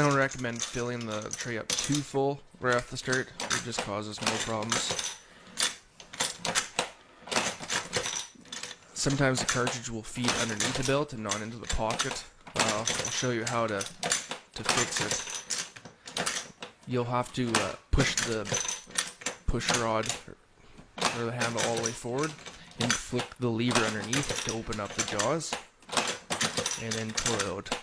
I don't recommend filling the tray up too full right off the start. It just causes more problems. Sometimes the cartridge will feed underneath the belt and not into the pocket. I'll show you how to fix it. You'll have to push the push rod or the handle all the way forward and flick the lever underneath to open up the jaws, and then pull it out.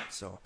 So